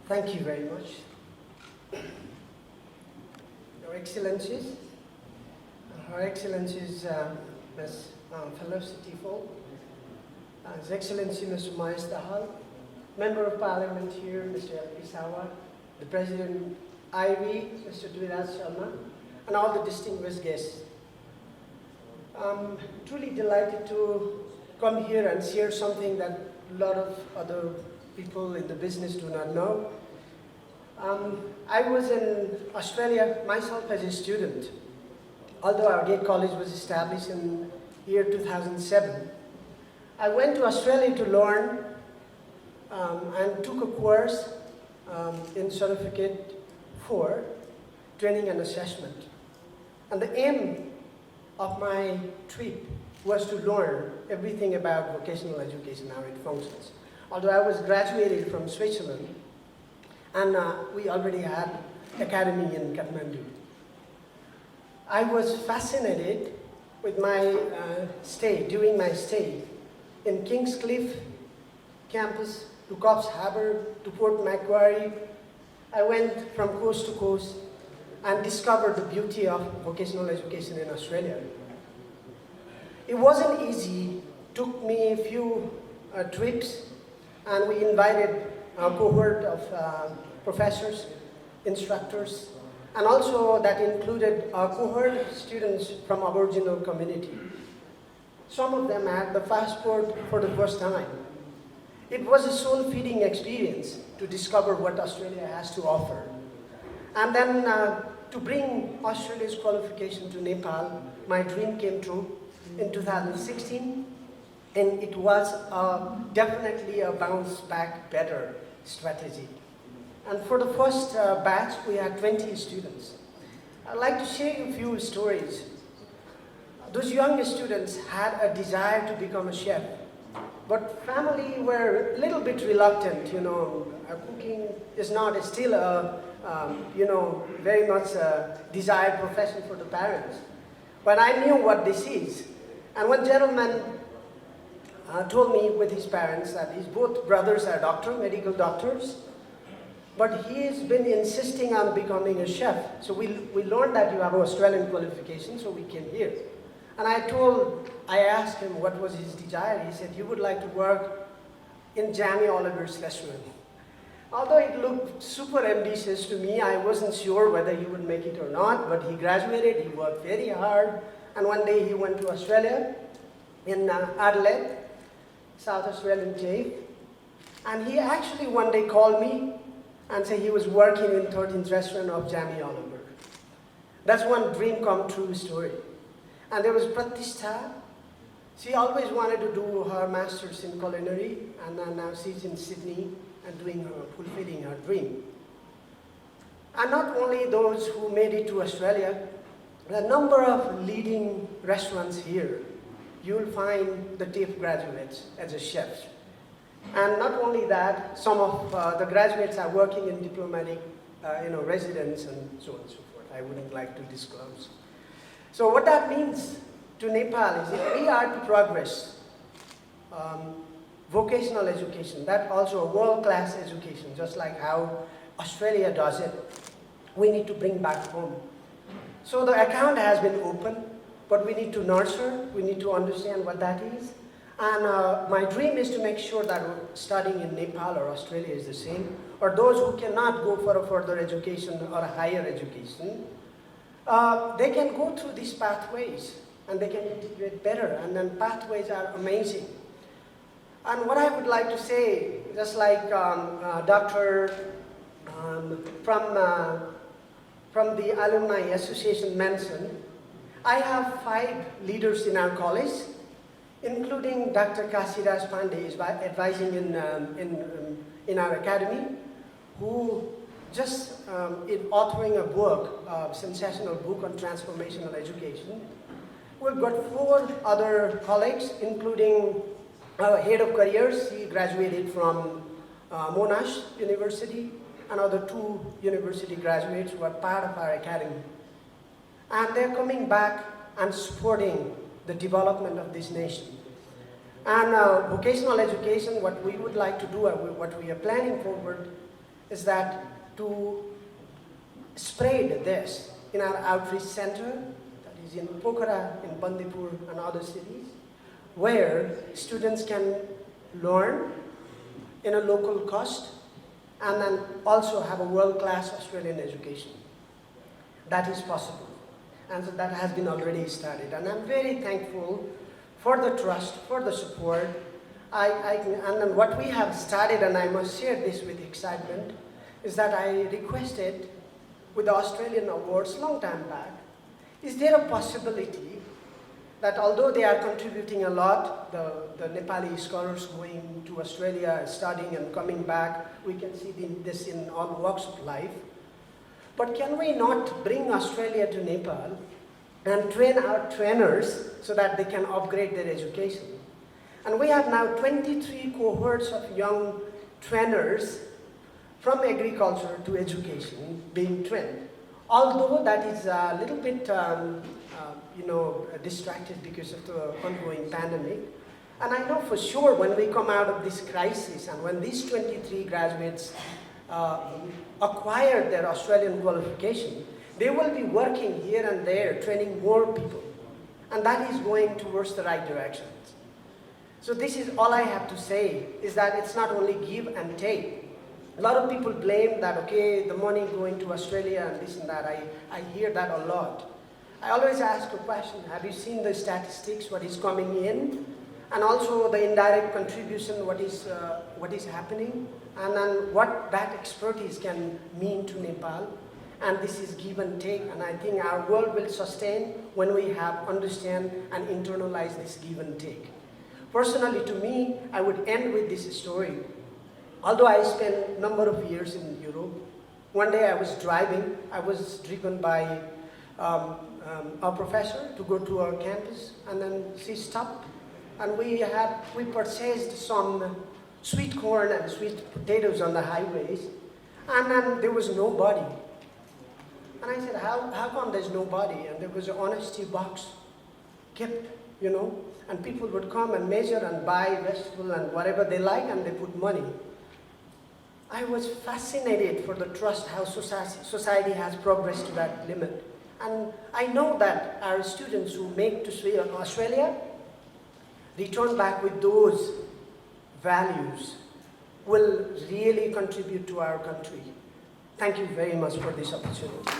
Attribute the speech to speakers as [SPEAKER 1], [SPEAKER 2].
[SPEAKER 1] Thank you very much. Your Excellencies, Her Excellencies, fellow city folk, His Excellency Mr. Mahesh Dahal, Member of Parliament here, Mr. L.P. the President AAERI, Mr. Dwiraj Sharma, and all the distinguished guests. I'm truly delighted to come here and share something that a lot of other people in the business do not know. I was in Australia myself as a student, although our Gate College was established in year 2007. I went to Australia to learn and took a course in Certificate 4, Training and Assessment. And the aim of my trip was to learn everything about vocational education, how it functions. Although I was graduated from Switzerland, and we already had academy in Kathmandu. I was fascinated with my during my stay in Kingscliff campus, to Coffs Harbour, to Port Macquarie. I went from coast to coast and discovered the beauty of vocational education in Australia. It wasn't easy, took me a few trips, and we invited a cohort of professors, instructors, and also that included a cohort of students from Aboriginal community. Some of them had the passport for the first time. It was a soul-feeding experience to discover what Australia has to offer. And then to bring Australia's qualification to Nepal, my dream came true in 2016, and it was definitely a bounce back better strategy. And for the first batch, we had 20 students. I'd like to share a few stories. Those young students had a desire to become a chef, but family were a little bit reluctant, cooking is not still a, very much a desired profession for the parents. But I knew what this is. And one gentleman told me with his parents that his both brothers are medical doctors, but he's been insisting on becoming a chef. So we learned that you have an Australian qualification, so we came here. And I asked him what was his desire. He said he would like to work in Jamie Oliver's restaurant. Although it looked super ambitious to me, I wasn't sure whether he would make it or not, but he graduated, he worked very hard, and one day he went to Australia, in Adelaide, South Australian Cape, and he actually one day called me and said he was working in 13th restaurant of Jamie Oliver. That's one dream come true story. And there was Pratishtha. She always wanted to do her master's in culinary, and now she's in Sydney and fulfilling her dream. And not only those who made it to Australia, the number of leading restaurants here, you'll find the TAFE graduates as a chef. And not only that, some of the graduates are working in diplomatic residence and so on and so forth. I wouldn't like to disclose. So what that means to Nepal is if we are to progress vocational education, that also a world-class education, just like how Australia does it, we need to bring back home. So the account has been open, but we need to nurture, we need to understand what that is. And my dream is to make sure that studying in Nepal or Australia is the same, or those who cannot go for a further education or a higher education, they can go through these pathways and they can integrate better, and then pathways are amazing. And what I would like to say, just like Dr. From the Alumni Association mentioned, I have 5 leaders in our college, including Dr. Kasiraj Pandey is advising in our academy, who just is authoring a book, a sensational book on transformational education. We've got 4 other colleagues, including our head of careers. He graduated from Monash University, and other 2 university graduates who are part of our academy. And they're coming back and supporting the development of this nation. And vocational education, what we would like to do, what we are planning forward, is that to spread this in our outreach center, that is in Pokhara, in Bandipur, and other cities, where students can learn in a local cost and then also have a world-class Australian education. That is possible. And so that has been already started. And I'm very thankful for the trust, for the support. And then what we have started, and I must share this with excitement, is that I requested with the Australian awards long time back, is there a possibility that although they are contributing a lot, the Nepali scholars going to Australia, studying and coming back, we can see this in all walks of life, but can we not bring Australia to Nepal and train our trainers so that they can upgrade their education? And we have now 23 cohorts of young trainers from agriculture to education being trained. Although that is a little bit distracted because of the ongoing pandemic. And I know for sure when we come out of this crisis and when these 23 graduates acquire their Australian qualification, they will be working here and there, training more people. And that is going towards the right direction. So this is all I have to say, is that it's not only give and take. A lot of people blame that, okay, the money going to Australia and this and that. I hear that a lot. I always ask a question, have you seen the statistics, what is coming in? And also the indirect contribution, what is happening? And then what that expertise can mean to Nepal. And this is give and take, and I think our world will sustain when we have understand and internalize this give and take. Personally, to me, I would end with this story. Although I spent a number of years in Europe, one day I was driving, I was driven by a professor to go to our campus, and then she stopped, and we purchased some sweet corn and sweet potatoes on the highways, and then there was nobody. And I said, how come there's nobody? And there was an honesty box kept, and people would come and measure and buy vegetable and whatever they like, and they put money. I was fascinated for the trust, how society has progressed to that limit. And I know that our students who make to Australia return back with those values will really contribute to our country. Thank you very much for this opportunity.